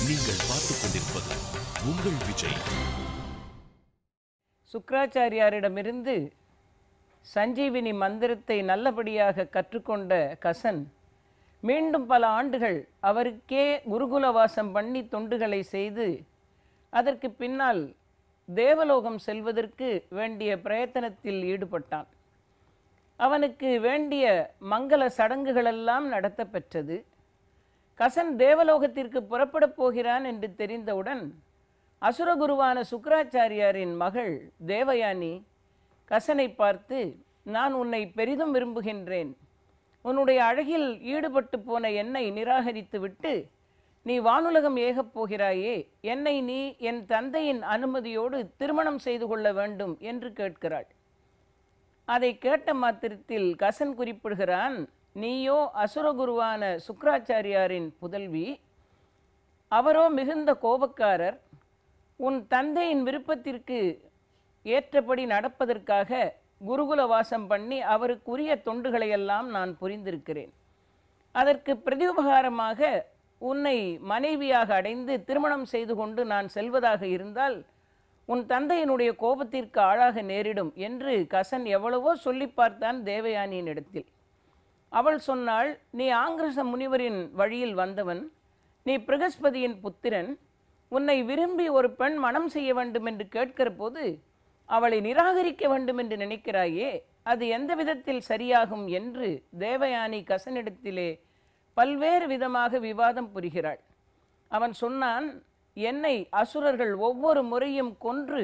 நீங்கள் பார்த்துக் கொண்டிருப்பது உங்கள் விஜய். சுக்ராச்சாரியாரிடமிருந்து சஞ்சீவினி மந்திரத்தை நல்லபடியாக கற்றுக்கொண்ட கசன் மீண்டும் பல ஆண்டுகள் அவருக்கே குருகுலவாசம் பண்ணி தொண்டுகளை செய்து அதற்கு பின்னால் தேவலோகம் செல்வதற்கு வேண்டிய பிரயத்தனத்தில் ஈடுபட்டான். அவனுக்கு வேண்டிய மங்கள சடங்குகளெல்லாம் நடத்த பெற்றது. கசன் தேவலோகத்திற்கு புறப்படப் போகிறான் என்று தெரிந்தவுடன் அசுரகுருவான சுக்ராச்சாரியாரின் மகள் தேவயானி கசனை பார்த்து, நான் உன்னை பெரிதும் விரும்புகின்றேன். உன்னுடைய அழகில் ஈடுபட்டு போன என்னை நிராகரித்துவிட்டு நீ வானுலகம் ஏகப் போகிறாயே, என்னை நீ என் தந்தையின் அனுமதியோடு திருமணம் செய்து கொள்ள வேண்டும் என்று கேட்கிறாள். அதை கேட்ட மாத்திரத்தில் கசன் குறிப்பிடுகிறான், நீயோ அசுரகுருவான சுக்ராச்சாரியாரின் புதல்வி, அவரோ மிகுந்த கோபக்காரர். உன் தந்தையின் விருப்பத்திற்கு ஏற்றபடி நடப்பதற்காக குருகுல வாசம் பண்ணி அவருக்குரிய தொண்டுகளையெல்லாம் நான் புரிந்திருக்கிறேன். அதற்கு பிரதியுபகாரமாக உன்னை மனைவியாக அடைந்து திருமணம் செய்து கொண்டு நான் செல்வதாக இருந்தால் உன் தந்தையினுடைய கோபத்திற்கு ஆளாக நேரிடும் என்று கசன் எவ்வளவோ சொல்லி பார்த்தான் தேவயானியின் இடத்தில். அவள் சொன்னாள், நீ ஆங்கிரச முனிவரின் வழியில் வந்தவன், நீ பிரகஸ்பதியின் புத்திரன், உன்னை விரும்பி ஒரு பெண் மனம் செய்ய வேண்டும் என்று கேட்கிற போது அவளை நிராகரிக்க வேண்டும் என்று நினைக்கிறாயே, அது எந்த விதத்தில் சரியாகும் என்று தேவயானி கசனிடத்திலே பல்வேறு விதமாக விவாதம் புரிகிறாள். அவன் சொன்னான், என்னை அசுரர்கள் ஒவ்வொரு முறையும் கொன்று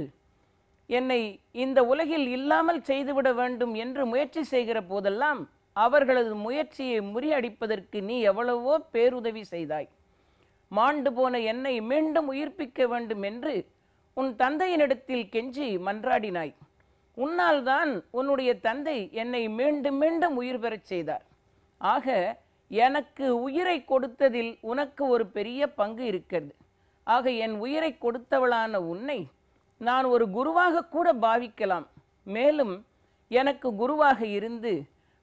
என்னை இந்த உலகில் இல்லாமல் செய்துவிட வேண்டும் என்று முயற்சி செய்கிற போதெல்லாம் அவர்களது முயற்சியை முறியடிப்பதற்கு நீ எவ்வளவோ பேருதவி செய்தாய். மாண்டு போன என்னை மீண்டும் உயிர்ப்பிக்க வேண்டும் என்று உன் தந்தையினிடத்தில் கெஞ்சி மன்றாடினாய். உன்னால் தான் உன்னுடைய தந்தை என்னை மீண்டும் மீண்டும் உயிர் பெறச் செய்தார். ஆக எனக்கு உயிரை கொடுத்ததில் உனக்கு ஒரு பெரிய பங்கு இருக்கிறது. ஆக என் உயிரை கொடுத்தவளான உன்னை நான் ஒரு குருவாக கூட பாவிக்கலாம். மேலும் எனக்கு குருவாக இருந்து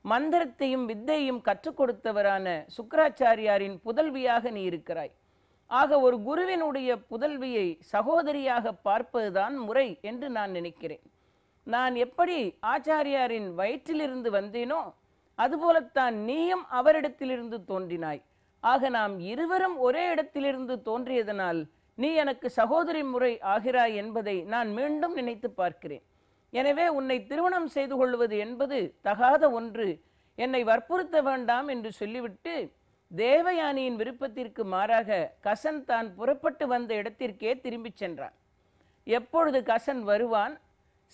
மந்திரத்தையும் வித்தையும் கற்றுக் கொடுத்தவரான சுக்ராச்சாரியாரின் புதல்வியாக நீ இருக்கிறாய். ஆக ஒரு குருவினுடைய புதல்வியை சகோதரியாக பார்ப்பதுதான் முறை என்று நான் நினைக்கிறேன். நான் எப்படி ஆச்சாரியாரின் வயிற்றிலிருந்து வந்தேனோ அதுபோலத்தான் நீயும் அவரிடத்திலிருந்து தோன்றினாய். ஆக நாம் இருவரும் ஒரே இடத்திலிருந்து தோன்றியதனால் நீ எனக்கு சகோதரி முறை ஆகிறாய் என்பதை நான் மீண்டும் நினைத்து பார்க்கிறேன். எனவே உன்னை திருமணம் செய்து கொள்வது என்பது தகாத ஒன்று, என்னை வற்புறுத்த வேண்டாம் என்று சொல்லிவிட்டு தேவயானியின் விருப்பத்திற்கு மாறாக கசன் தான் புறப்பட்டு வந்த இடத்திற்கே திரும்பிச் சென்றான். எப்பொழுது கசன் வருவான்,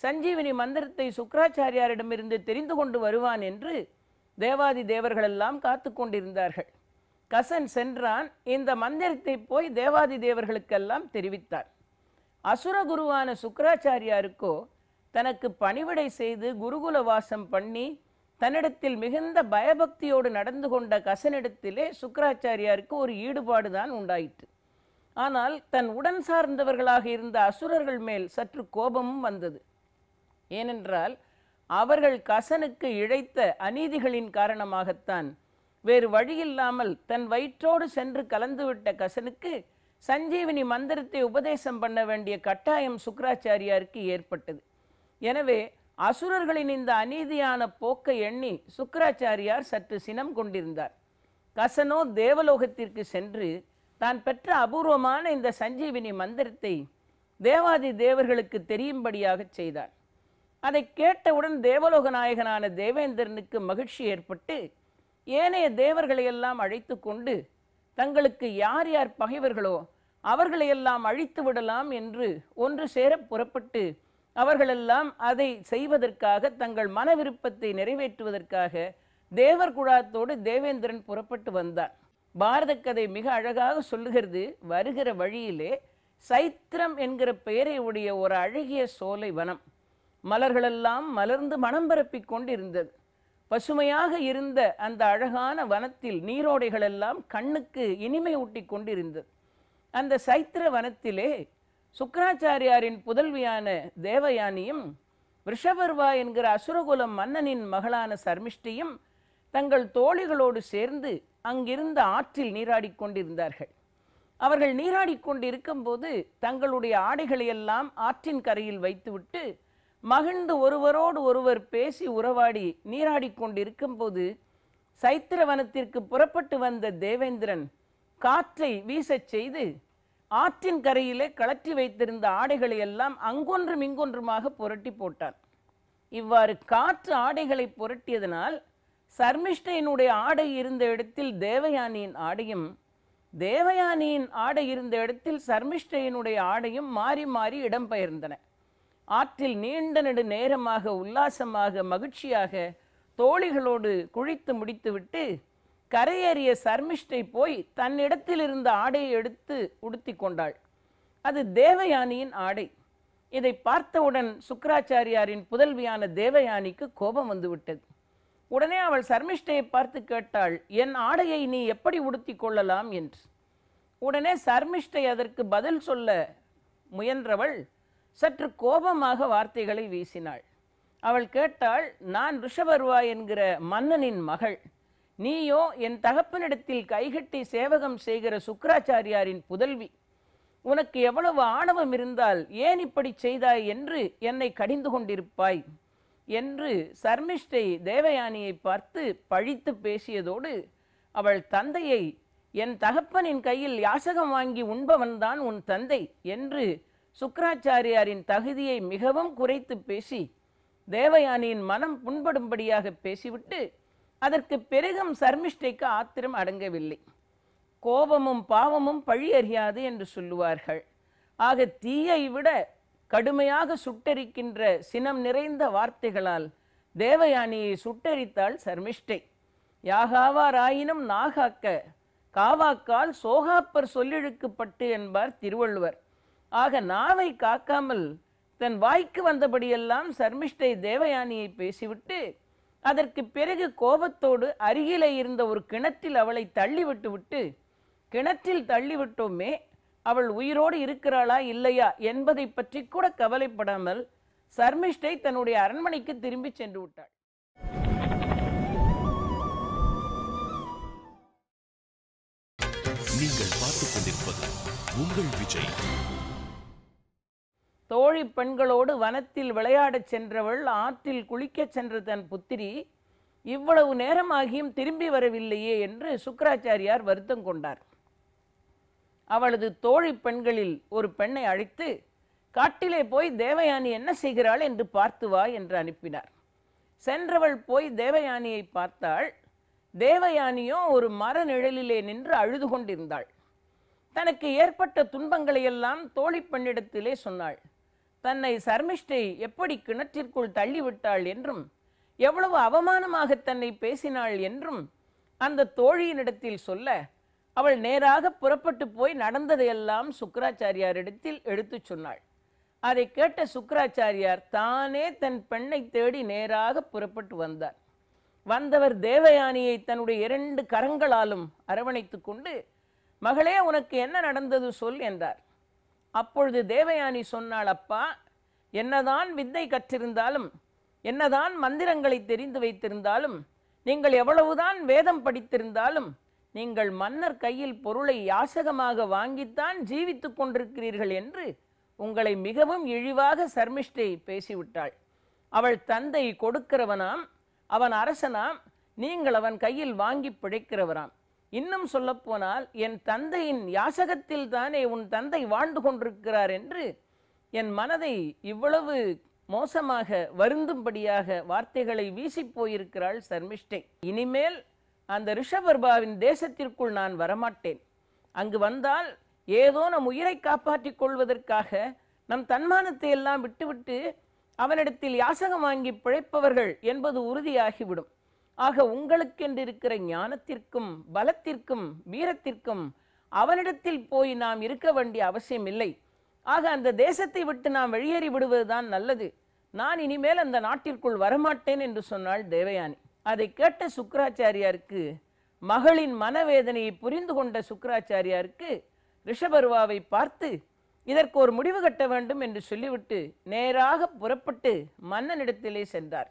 சஞ்சீவினி மந்திரத்தை சுக்ராச்சாரியாரிடமிருந்து தெரிந்து கொண்டு வருவான் என்று தேவாதி தேவர்களெல்லாம் காத்து கொண்டிருந்தார்கள். கசன் சென்றான். இந்த மந்திரத்தை போய் தேவாதி தேவர்களுக்கெல்லாம் தெரிவித்தார். அசுரகுருவான சுக்ராச்சாரியாருக்கோ தனக்கு பணிவிடை செய்து குருகுல வாசம் பண்ணி தன்னிடத்தில் மிகுந்த பயபக்தியோடு நடந்து கொண்ட கசனிடத்திலே சுக்ராச்சாரியாருக்கு ஒரு ஈடுபாடு தான் உண்டாயிற்று. ஆனால் தன் உடன் சார்ந்தவர்களாக இருந்த அசுரர்கள் மேல் சற்று கோபமும் வந்தது. ஏனென்றால் அவர்கள் கசனுக்கு இழைத்த அநீதிகளின் காரணமாகத்தான் வேறு வழியில்லாமல் தன் வயிற்றோடு சென்று கலந்துவிட்ட கசனுக்கு சஞ்சீவினி மந்திரத்தை உபதேசம் பண்ண வேண்டிய கட்டாயம் சுக்ராச்சாரியாருக்கு ஏற்பட்டது. எனவே அசுரர்களின் இந்த அநீதியான போக்கை எண்ணி சுக்ராச்சாரியார் சற்று சினம் கொண்டிருந்தார். கசனோ தேவலோகத்திற்கு சென்று தான் பெற்ற அபூர்வமான இந்த சஞ்சீவினி மந்திரத்தை தேவாதி தேவர்களுக்கு தெரியும்படியாக செய்தார். அதை கேட்டவுடன் தேவலோக நாயகனான தேவேந்திரனுக்கு மகிழ்ச்சி ஏற்பட்டு ஏனைய தேவர்களையெல்லாம் அழைத்து கொண்டு தங்களுக்கு யார் யார் பகைவர்களோ அவர்களையெல்லாம் அழித்து விடலாம் என்று ஒன்று சேர புறப்பட்டு அவர்களெல்லாம் அதை செய்வதற்காக தங்கள் மன விருப்பத்தை நிறைவேற்றுவதற்காக தேவர் குழாத்தோடு தேவேந்திரன் புறப்பட்டு வந்தார். பாரத கதை மிக அழகாக சொல்லுகிறது. வருகிற வழியிலே சைத்திரம் என்கிற பெயரை உடைய ஒரு அழகிய சோலை வனம், மலர்களெல்லாம் மலர்ந்து மனம் பரப்பிக் கொண்டிருந்தது. பசுமையாக இருந்த அந்த அழகான வனத்தில் நீரோடைகளெல்லாம் கண்ணுக்கு இனிமை ஊட்டி கொண்டிருந்தது. அந்த சைத்திர வனத்திலே சுக்ராச்சாரியாரின் புதல்வியான தேவயானியும் விஷபர்வா என்கிற அசுரகுலம் மன்னனின் மகளான சர்மிஷ்டியும் தங்கள் தோழிகளோடு சேர்ந்து அங்கிருந்த ஆற்றில் நீராடிக் கொண்டிருந்தார்கள். அவர்கள் நீராடிக் கொண்டிருக்கும் போது தங்களுடைய ஆடைகளை எல்லாம் ஆற்றின் கரையில் வைத்துவிட்டு மகிழ்ந்து ஒருவரோடு ஒருவர் பேசி உறவாடி நீராடிக் கொண்டிருக்கும் போது சைத்திரவனத்திற்கு புறப்பட்டு வந்த தேவேந்திரன் காற்றை வீசச் செய்து ஆற்றின் கரையிலே கழற்றி வைத்திருந்த ஆடைகளை எல்லாம் அங்கொன்றும் இங்கொன்றுமாக புரட்டி போட்டான். இவ்வாறு காற்று ஆடைகளை புரட்டியதனால் சர்மிஷ்டையினுடைய ஆடை இருந்த இடத்தில் தேவயானியின் ஆடையும், தேவயானியின் ஆடை இருந்த இடத்தில் சர்மிஷ்டையினுடைய ஆடையும் மாறி மாறி இடம்பெயர்ந்தன. ஆற்றில் நீண்ட நெடு நேரமாக உல்லாசமாக மகிழ்ச்சியாக தோழிகளோடு குளித்து முடித்துவிட்டு கரையேறிய சர்மிஷ்டை போய் தன்னிடத்தில் இருந்த ஆடையை எடுத்து உடுத்தி கொண்டாள். அது தேவயானியின் ஆடை. இதை பார்த்தவுடன் சுக்கிராச்சாரியாரின் புதல்வியான தேவயானிக்கு கோபம் வந்துவிட்டது. உடனே அவள் சர்மிஷ்டையை பார்த்து கேட்டாள், என் ஆடையை நீ எப்படி உடுத்தி கொள்ளலாம் என்று. உடனே சர்மிஷ்டை அதற்கு பதில் சொல்ல முயன்றவள் சற்று கோபமாக வார்த்தைகளை வீசினாள். அவள் கேட்டாள், நான் ரிஷபர்வா என்கிற மன்னனின் மகள், நீயோ என் தகப்பனிடத்தில் கைகட்டி சேவகம் செய்கிற சுக்கிராச்சாரியாரின் புதல்வி. உனக்கு எவ்வளவு ஆணவம் இருந்தால் ஏன் இப்படி செய்தாய் என்று என்னை கடிந்து கொண்டிருப்பாய் என்று சர்மிஷ்டை தேவயானியை பார்த்து பழித்து பேசியதோடு அவள் தந்தையை, என் தகப்பனின் கையில் யாசகம் வாங்கி உண்பவன்தான் உன் தந்தை என்று சுக்கிராச்சாரியாரின் தகுதியை மிகவும் குறைத்து பேசி தேவயானியின் மனம் புண்படும்படியாக பேசிவிட்டு அதற்கு பிறகும் சர்மிஷ்டைக்கு ஆத்திரம் அடங்கவில்லை. கோபமும் பாவமும் பழி அறியாது என்று சொல்லுவார்கள். ஆக தீயை விட கடுமையாக சுட்டரிக்கின்ற சினம் நிறைந்த வார்த்தைகளால் தேவயானியை சுட்டரித்தாள் சர்மிஷ்டை. யாகாவாராயினும் நாகாக்க காவாக்கால் சோகாப்பர் சொல்லிழுக்கப்பட்டு என்பார் திருவள்ளுவர். ஆக நாவை காக்காமல் தன் வாய்க்கு வந்தபடியெல்லாம் சர்மிஷ்டை தேவயானியை பேசிவிட்டு அதற்கு பிறகு கோபத்தோடு அருகிலே இருந்த ஒரு கிணற்றில் அவளை தள்ளிவிட்டு கிணற்றில் தள்ளிவிட்டோமே, அவள் உயிரோடு இருக்கிறாளா இல்லையா என்பதை பற்றி கூட கவலைப்படாமல் சர்மிஷ்டை தன்னுடைய அரண்மனைக்கு திரும்பி சென்று விட்டாள். நீங்கள் பார்த்துக் கொண்டிருப்பது உங்கள் விஜய். தோழி பெண்களோடு வனத்தில் விளையாடச் சென்றவள் ஆற்றில் குளிக்கச் சென்ற தன் புத்திரி இவ்வளவு நேரமாகியும் திரும்பி வரவில்லையே என்று சுக்கிராச்சாரியார் வருத்தம் கொண்டார். அவளது தோழி பெண்களில் ஒரு பெண்ணை அழைத்து காட்டிலே போய் தேவயானி என்ன செய்கிறாள் என்று பார்த்து வா என்று அனுப்பினார். சென்றவள் போய் தேவயானியை பார்த்தாள். தேவயானியோ ஒரு மர நிழலிலே நின்று அழுது கொண்டிருந்தாள். தனக்கு ஏற்பட்ட துன்பங்களையெல்லாம் தோழி பெண்ணிடத்திலே சொன்னாள். தன்னை சர்மிஷ்டை எப்படி கிணற்றிற்குள் தள்ளிவிட்டாள் என்றும் எவ்வளவு அவமானமாக தன்னை பேசினாள் என்றும் அந்த தோழியினிடத்தில் சொல்ல அவள் நேராக புறப்பட்டு போய் நடந்ததையெல்லாம் சுக்கிராச்சாரியாரிடத்தில் எடுத்து சொன்னாள். அதை கேட்ட சுக்கிராச்சாரியார் தானே தன் பெண்ணை தேடி நேராக புறப்பட்டு வந்தார். வந்தவர் தேவயானியை தன்னுடைய 2 கரங்களாலும் அரவணைத்து கொண்டு, மகளே, உனக்கு என்ன நடந்தது சொல் என்றார். அப்பொழுது தேவயானி சொன்னாள், அப்பா, என்னதான் வித்தை கற்றிருந்தாலும், என்னதான் மந்திரங்களை தெரிந்து வைத்திருந்தாலும், நீங்கள் எவ்வளவுதான் வேதம் படித்திருந்தாலும், நீங்கள் மன்னர் கையில் பொருளை யாசகமாக வாங்கித்தான் ஜீவித்துக் கொண்டிருக்கிறீர்கள் என்று உங்களை மிகவும் இழிவாக சர்மிஷ்டை பேசிவிட்டாள். அவள் தந்தை கொடுக்கிறவனாம், அவன் அரசனாம், நீங்கள் அவன் கையில் வாங்கி பிழைக்கிறவராம். இன்னும் சொல்லப்போனால் என் தந்தையின் யாசகத்தில் தானே உன் தந்தை வாழ்ந்து கொண்டிருக்கிறார் என்று என் மனதை இவ்வளவு மோசமாக வருந்தும்படியாக வார்த்தைகளை வீசி போயிருக்கிறாள் சர்மிஷ்டை. இனிமேல் அந்த ரிஷபர்பாவின் தேசத்திற்குள் நான் வரமாட்டேன். அங்கு வந்தால் ஏதோ நம் உயிரை காப்பாற்றிக் கொள்வதற்காக நம் தன்மானத்தை எல்லாம் விட்டுவிட்டு அவனிடத்தில் யாசகம் வாங்கி பிழைப்பவர்கள் என்பது உறுதியாகிவிடும். ஆக உங்களுக்கென்று இருக்கிற ஞானத்திற்கும் பலத்திற்கும் வீரத்திற்கும் அவனிடத்தில் போய் நாம் இருக்க வேண்டிய அவசியம் இல்லை. ஆக அந்த தேசத்தை விட்டு நாம் வெளியேறி விடுவதுதான் நல்லது. நான் இனிமேல் அந்த நாட்டிற்குள் வரமாட்டேன் என்று சொன்னாள் தேவயானி. அதை கேட்ட சுக்கிராச்சாரியாருக்கு, மகளின் மனவேதனையை புரிந்து கொண்ட சுக்கிராச்சாரியாருக்கு ரிஷபர்வாவை பார்த்து இதற்கு ஒரு முடிவு கட்ட வேண்டும் என்று சொல்லிவிட்டு நேராக புறப்பட்டு மன்னனிடத்திலே சென்றார்.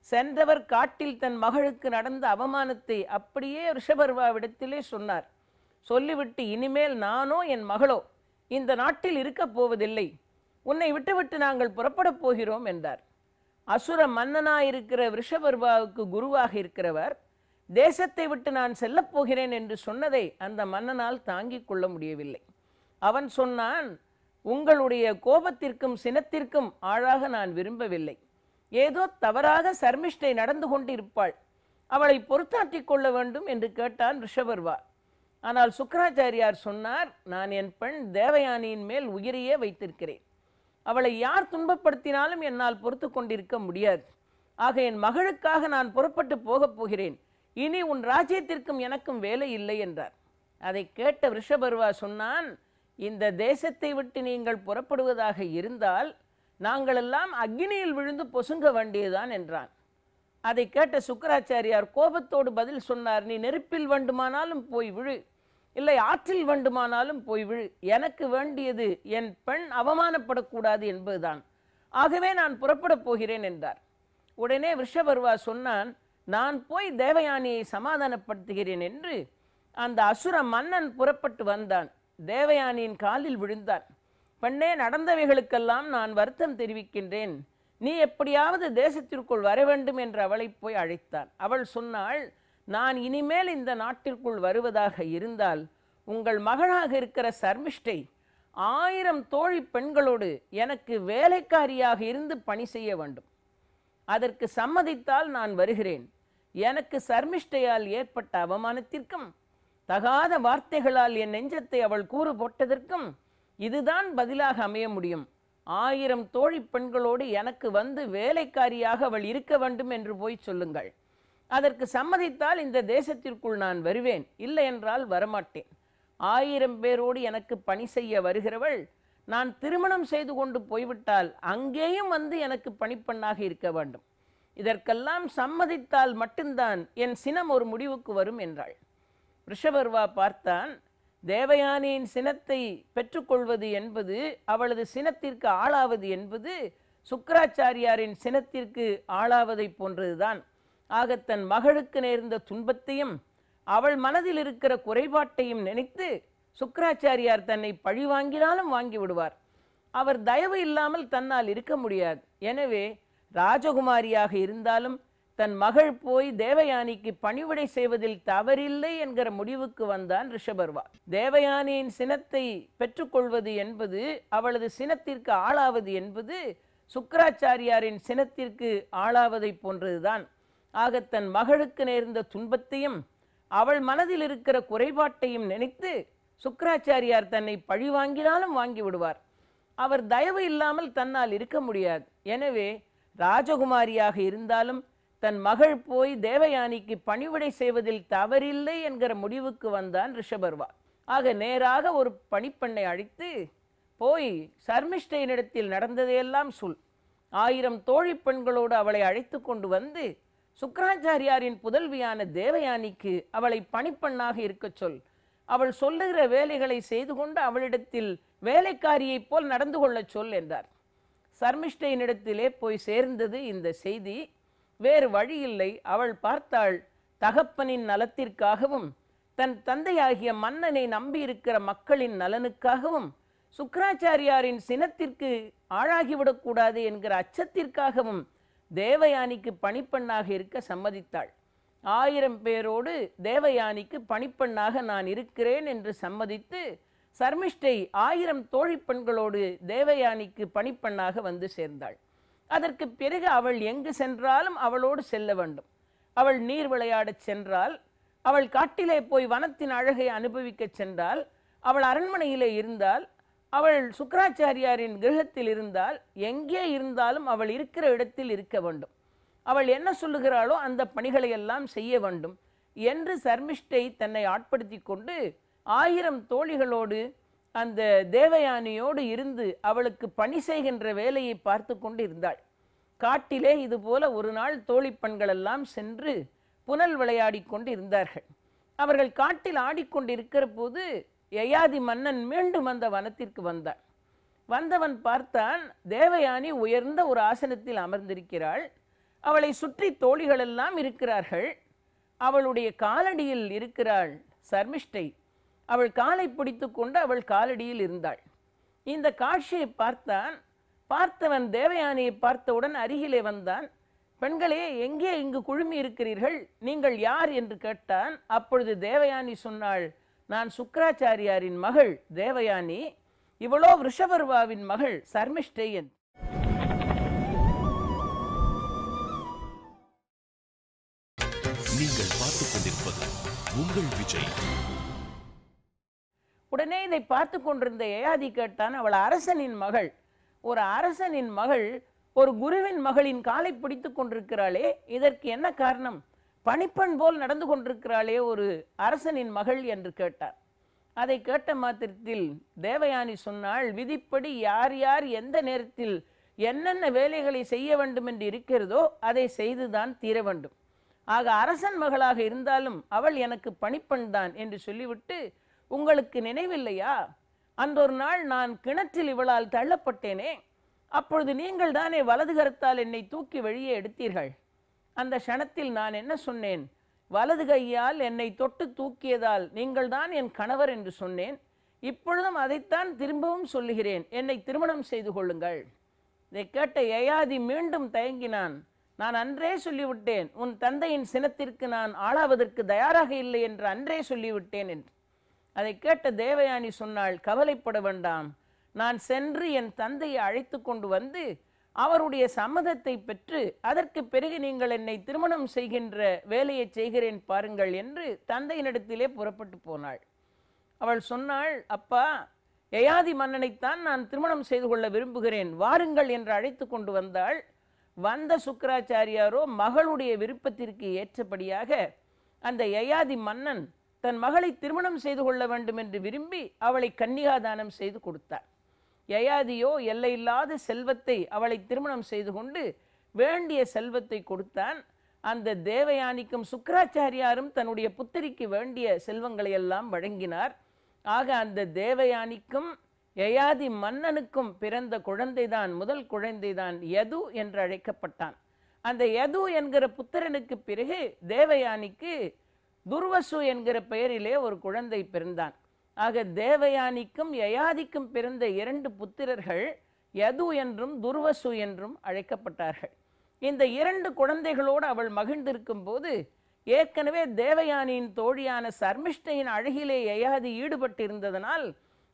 சென்றவர் காட்டில் தன் மகளுக்கு நடந்த அவமானத்தை அப்படியே ரிஷபர்வாவிடத்திலே சொன்னார். சொல்லிவிட்டு, இனிமேல் நானோ என் மகளோ இந்த நாட்டில் இருக்கப் போவதில்லை, உன்னை விட்டுவிட்டு நாங்கள் புறப்படப் போகிறோம் என்றார். அசுர மன்னனாயிருக்கிற ரிஷபர்வாவுக்கு குருவாக இருக்கிறவர் தேசத்தை விட்டு நான் செல்லப்போகிறேன் என்று சொன்னதை அந்த மன்னனால் தாங்கிக் கொள்ள முடியவில்லை. அவன் சொன்னான், உங்களுடைய கோபத்திற்கும் சினத்திற்கும் ஆளாக நான் விரும்பவில்லை. ஏதோ தவறாக சர்மிஷ்டை நடந்து கொண்டு இருப்பாள், அவளை பொறுத்தாற்றிக் கொள்ள வேண்டும் என்று கேட்டான் ரிஷபர்வா. ஆனால் சுக்கராச்சாரியார் சொன்னார், நான் என் பெண் தேவயானியின் மேல் உயிரையே வைத்திருக்கிறேன். அவளை யார் துன்பப்படுத்தினாலும் என்னால் பொறுத்து கொண்டிருக்க முடியாது. ஆக என் மகளுக்காக நான் புறப்பட்டு போகப் போகிறேன். இனி உன் ராஜ்யத்திற்கும் எனக்கும் வேலை இல்லை என்றார். அதை கேட்ட ரிஷபர்வா சொன்னான், இந்த தேசத்தை விட்டு நீங்கள் புறப்படுவதாக இருந்தால் நாங்களெல்லாம் அக்னியில் விழுந்து பொசுங்க வேண்டியதுதான் என்றான். அதை கேட்ட சுக்கராச்சாரியார் கோபத்தோடு பதில் சொன்னார், நீ நெருப்பில் வேண்டுமானாலும் போய் விழு, இல்லை ஆற்றில் வேண்டுமானாலும் போய் விழு, எனக்கு வேண்டியது என் பெண் அவமானப்படக்கூடாது என்பதுதான். ஆகவே நான் புறப்படப் போகிறேன் என்றார். உடனே ரிஷபர்வா சொன்னான், நான் போய் தேவயானியை சமாதானப்படுத்துகிறேன் என்று அந்த அசுர மன்னன் புறப்பட்டு வந்தான். தேவயானியின் காலில் விழுந்தான். பெண்ணே, நடந்தவைகளுக்கெல்லாம் நான் வருத்தம் தெரிவிக்கின்றேன், நீ எப்படியாவது தேசத்திற்குள் வர வேண்டும் என்று அவளை போய் அழைத்தான். அவள் சொன்னாள், நான் இனிமேல் இந்த நாட்டிற்குள் வருவதாக இருந்தால் உங்கள் மகளாக இருக்கிற சர்மிஷ்டை 1000 தோழி பெண்களோடு எனக்கு வேலைக்காரியாக இருந்து பணி செய்ய வேண்டும். அதற்கு சம்மதித்தால் நான் வருகிறேன். எனக்கு சர்மிஷ்டையால் ஏற்பட்ட அவமானத்திற்கும் தகாத வார்த்தைகளால் என் நெஞ்சத்தை அவள் கூறு போட்டதற்கும் இதுதான் பதிலாக அமைய முடியும். 1000 தோழி பெண்களோடு எனக்கு வந்து வேலைக்காரியாக அவள் இருக்க வேண்டும் என்று போய் சொல்லுங்கள். அதற்கு சம்மதித்தால் இந்த தேசத்திற்குள் நான் வருவேன், இல்லை என்றால் வரமாட்டேன். 1000 பேரோடு எனக்கு பணி செய்ய வருகிறவள் நான் திருமணம் செய்து கொண்டு போய்விட்டால் அங்கேயும் வந்து எனக்கு பணிப்பெண்ணாக இருக்க வேண்டும். இதற்கெல்லாம் சம்மதித்தால் மட்டும்தான் என் சினம் ஒரு முடிவுக்கு வரும் என்றாள். ரிஷபர்வா பார்த்தான், தேவயானியின் சினத்தை பெற்றுக்கொள்வது என்பது, அவளது சினத்திற்கு ஆளாவது என்பது சுக்கராச்சாரியாரின் சினத்திற்கு ஆளாவதை போன்றதுதான். ஆக தன் மகளுக்கு நேர்ந்த துன்பத்தையும் அவள் மனதில் இருக்கிற குறைபாட்டையும் நினைத்து சுக்கராச்சாரியார் தன்னை பழி வாங்கினாலும் வாங்கி விடுவார். அவர் தயவு இல்லாமல் தன்னால் இருக்க முடியாது. எனவே ராஜகுமாரியாக இருந்தாலும் தன் மகள் போய் தேவயானிக்கு பணிவிடை செய்வதில் தவறில்லை என்கிற முடிவுக்கு வந்தான் ரிஷபர்வா. தேவயானியின் சினத்தை பெற்றுக்கொள்வது என்பது, அவளது சினத்திற்கு ஆளாவது என்பது சுக்கராச்சாரியாரின் சினத்திற்கு ஆளாவதை போன்றதுதான். ஆக தன் மகளுக்கு நேர்ந்த துன்பத்தையும் அவள் மனதில் இருக்கிற குறைபாட்டையும் நினைத்து சுக்கராச்சாரியார் தன்னை பழி வாங்கினாலும் வாங்கி விடுவார். அவர் தயவு இல்லாமல் தன்னால் இருக்க முடியாது. எனவே ராஜகுமாரியாக இருந்தாலும் தன் மகள் போய் தேவயானிக்கு பணிவிடை செய்வதில் தவறில்லை என்கிற முடிவுக்கு வந்தான் ரிஷபர்வா. ஆக நேராக ஒரு பணிப்பெண்ணை அழைத்து போய் சர்மிஷ்டையினிடத்தில் நடந்ததையெல்லாம் சொல். 1000 தோழி பெண்களோடு அவளை அழைத்து கொண்டு வந்து சுக்கராச்சாரியாரின் புதல்வியான தேவயானிக்கு அவளை பணிப்பெண்ணாக இருக்க சொல். அவள் சொல்லுகிற வேலைகளை செய்து கொண்டு அவளிடத்தில் வேலைக்காரியைப் போல் நடந்து கொள்ள சொல் என்றார். சர்மிஷ்டையினிடத்திலே போய் சேர்ந்தது இந்த செய்தி. வேறு வழியில்லை. அவள் பார்த்தாள், தகப்பனின் நலத்திற்காகவும் தன் தந்தையாகிய மன்னனை நம்பியிருக்கிற மக்களின் நலனுக்காகவும் சுக்கராச்சாரியாரின் சினத்திற்கு ஆளாகிவிடக்கூடாது என்கிற அச்சத்திற்காகவும் தேவயானிக்கு பணிப்பெண்ணாக இருக்க சம்மதித்தாள். 1000 பேரோடு தேவயானிக்கு பணிப்பெண்ணாக நான் இருக்கிறேன் என்று சம்மதித்து சர்மிஷ்டை 1000 தோழி பெண்களோடு தேவயானிக்கு பணிப்பெண்ணாக வந்து சேர்ந்தாள். அதற்கு பிறகு அவள் எங்கு சென்றாலும் அவளோடு செல்ல வேண்டும். அவள் நீர் விளையாடச் சென்றால், அவள் காட்டிலே போய் வனத்தின் அழகை அனுபவிக்க சென்றால், அவள் அரண்மனையிலே இருந்தால், அவள் சுக்கராச்சாரியாரின் கிரகத்தில் இருந்தால், எங்கே இருந்தாலும் அவள் இருக்கிற இடத்தில் இருக்க வேண்டும். அவள் என்ன சொல்லுகிறாளோ அந்த பணிகளை எல்லாம் செய்ய வேண்டும் என்று சர்மிஷ்டை தன்னை ஆட்படுத்தி கொண்டு 1000 தோழிகளோடு அந்த தேவயானியோடு இருந்து அவளுக்கு பணி செய்கின்ற வேலையை பார்த்து கொண்டு இருந்தாள். காட்டிலே இதுபோல ஒரு நாள் தோழி பெண்களெல்லாம் சென்று புனல் விளையாடி கொண்டு இருந்தார்கள். அவர்கள் காட்டில் ஆடிக்கொண்டிருக்கிற போது யயாதி மன்னன் மீண்டும் அந்த வனத்திற்கு வந்தான். வந்தவன் பார்த்தான், தேவயானி உயர்ந்த ஒரு ஆசனத்தில் அமர்ந்திருக்கிறாள். அவளை சுற்றி தோழிகளெல்லாம் இருக்கிறார்கள். அவளுடைய காலடியில் இருக்கிறாள் சர்மிஷ்டை. அவள் காலை பிடித்து கொண்டு அவள் காலடியில் இருந்தாள். இந்த காட்சியை பார்த்தவன் தேவயானியை பார்த்தவுடன் அருகிலே வந்தான். பெண்களே, எங்கே இங்கு குழுமி இருக்கிறீர்கள்? நீங்கள் யார் என்று கேட்டான். அப்பொழுது தேவயானி சொன்னாள், நான் சுக்கிராச்சாரியாரின் மகள் தேவயானி, இவளோ ரிஷபர்வாவின் மகள் சர்மிஷ்டேயன். நீங்கள் பார்த்துக் கொண்டிருப்பது உங்கள் விஜய். உடனே இதை பார்த்து கொண்டிருந்த யயாதி கேட்டான், அவள் அரசனின் மகள். ஒரு அரசனின் மகள் ஒரு குருவின் மகளின் காலை பிடித்து கொண்டிருக்கிறாளே, இதற்கு என்ன காரணம்? பணிப்பெண் போல் நடந்து கொண்டிருக்கிறாளே ஒரு அரசனின் மகள் என்று கேட்டார். அதை கேட்ட மாத்திரத்தில் தேவயானி சொன்னாள், விதிப்படி யார் யார் எந்த நேரத்தில் என்னென்ன வேலைகளை செய்ய வேண்டும் என்று இருக்கிறதோ அதை செய்துதான் தீர வேண்டும். ஆக அரசன் மகளாக இருந்தாலும் அவள் எனக்கு பணிப்பெண் தான் என்று சொல்லிவிட்டு, உங்களுக்கு நினைவில்லையா, அன்றொரு நாள் நான் கிணற்றில் இவளால் தள்ளப்பட்டேனே, அப்பொழுது நீங்கள் தானே வலது கரத்தால் என்னை தூக்கி வெளியே எடுத்தீர்கள். அந்த க்ஷணத்தில் நான் என்ன சொன்னேன்? வலது கையால் என்னை தொட்டு தூக்கியதால் நீங்கள் தான் என் கணவர் என்று சொன்னேன். இப்பொழுதும் அதைத்தான் திரும்பவும் சொல்லுகிறேன், என்னை திருமணம் செய்து கொள்ளுங்கள். இதை கேட்ட யயாதி மீண்டும் தயங்கினான். நான் அன்றே சொல்லிவிட்டேன், உன் தந்தையின் சினத்திற்கு நான் ஆளாவதற்கு தயாராக இல்லை என்று அன்றே சொல்லிவிட்டேன் என்று. அதை கேட்ட தேவயானி சொன்னாள், கவலைப்பட வேண்டாம், நான் சென்று என் தந்தையை அழைத்து கொண்டு வந்து அவருடைய சம்மதத்தை பெற்று அதற்கு பிறகு நீங்கள் என்னை திருமணம் செய்கின்ற வேலையை செய்கிறேன் பாருங்கள் என்று தந்தையினிடத்திலே புறப்பட்டு போனாள். அவள் சொன்னாள், அப்பா, யயாதி மன்னனைத்தான் நான் திருமணம் செய்து கொள்ள விரும்புகிறேன், வாருங்கள் என்று அழைத்து கொண்டு வந்தாள். வந்த சுக்கிராச்சாரியாரோ மகளுடைய விருப்பத்திற்கு ஏற்றபடியாக அந்த யயாதி மன்னன் தன் மகளை திருமணம் செய்து கொள்ள வேண்டும் என்று விரும்பி அவளை கன்னிகாதானம் செய்து கொடுத்தார். யயாதியோ எல்லையில்லாத செல்வத்தை அவளை திருமணம் செய்து கொண்டு வேண்டிய செல்வத்தை கொடுத்தான். அந்த தேவயானிக்கும் சுக்கிராச்சாரியாரும் தன்னுடைய புத்திரிக்கு வேண்டிய செல்வங்களை எல்லாம் வழங்கினார். ஆக அந்த தேவயானிக்கும் யயாதி மன்னனுக்கும் பிறந்த குழந்தைதான், முதல் குழந்தைதான் யது என்று அழைக்கப்பட்டான். அந்த யது என்கிற புத்திரனுக்கு பிறகு தேவயானிக்கு துர்வசு என்கிற பெயரிலே ஒரு குழந்தை பிறந்தான். ஆக தேவயானிக்கும் யயாதிக்கும் பிறந்த 2 புத்திரர்கள் யது என்றும் துர்வசு என்றும் அழைக்கப்பட்டார்கள். இந்த 2 குழந்தைகளோடு அவள் மகிழ்ந்திருக்கும் போது ஏற்கனவே தேவயானியின் தோழியான சர்மிஷ்டையின் அழகிலே யயாதி ஈடுபட்டிருந்ததனால்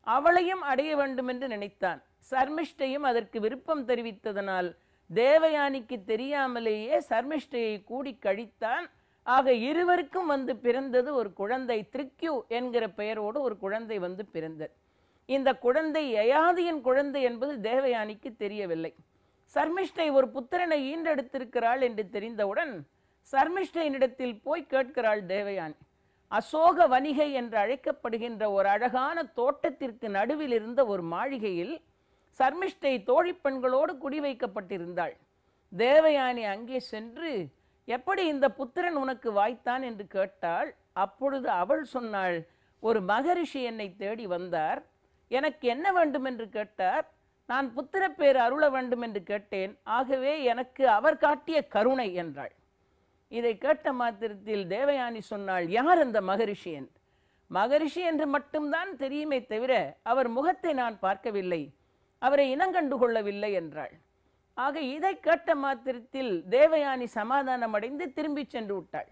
அவளையும் அடைய வேண்டும் என்று நினைத்தான். சர்மிஷ்டையும் அதற்கு விருப்பம் தெரிவித்ததனால் தேவயானிக்கு தெரியாமலேயே சர்மிஷ்டையை கூடி கழித்தான். ஆக இருவருக்கும் வந்து பிறந்தது ஒரு குழந்தை, திரிக்யு என்கிற பெயரோடு ஒரு குழந்தை வந்து பிறந்தது. இந்த குழந்தை யயாதியின் குழந்தை என்பது தேவயானிக்கு தெரியவில்லை. சர்மிஷ்டை ஒரு புத்திரனை ஈன்றெடுத்திருக்கிறாள் என்று தெரிந்தவுடன் சர்மிஷ்டையினிடத்தில் போய் கேட்கிறாள் தேவயானி. அசோக வணிகை என்று அழைக்கப்படுகின்ற ஒரு அழகான தோட்டத்திற்கு நடுவில் இருந்த ஒரு மாளிகையில் சர்மிஷ்டை தோழி பெண்களோடு குடி வைக்கப்பட்டிருந்தாள். தேவயானி அங்கே சென்று, எப்படி இந்த புத்திரன் உனக்கு வாய்த்தான் என்று கேட்டாள். அப்பொழுது அவள் சொன்னாள், ஒரு மகரிஷி என்னை தேடி வந்தார், எனக்கு என்ன வேண்டும் என்று கேட்டார், நான் புத்திரப்பேர் அருள வேண்டும் என்று கேட்டேன், ஆகவே எனக்கு அவர் காட்டிய கருணை என்றாள். இதை கேட்ட மாத்திரத்தில் தேவயானி சொன்னாள், யார் அந்த மகரிஷி என்று? மகரிஷி என்று மட்டும்தான் தெரியுமே தவிர அவர் முகத்தை நான் பார்க்கவில்லை, அவரை இனங்கண்டு கொள்ளவில்லை என்றாள். ஆக இதை கேட்ட மாத்திரத்தில் தேவயானி சமாதானம் அடைந்து திரும்பி சென்று விட்டாள்.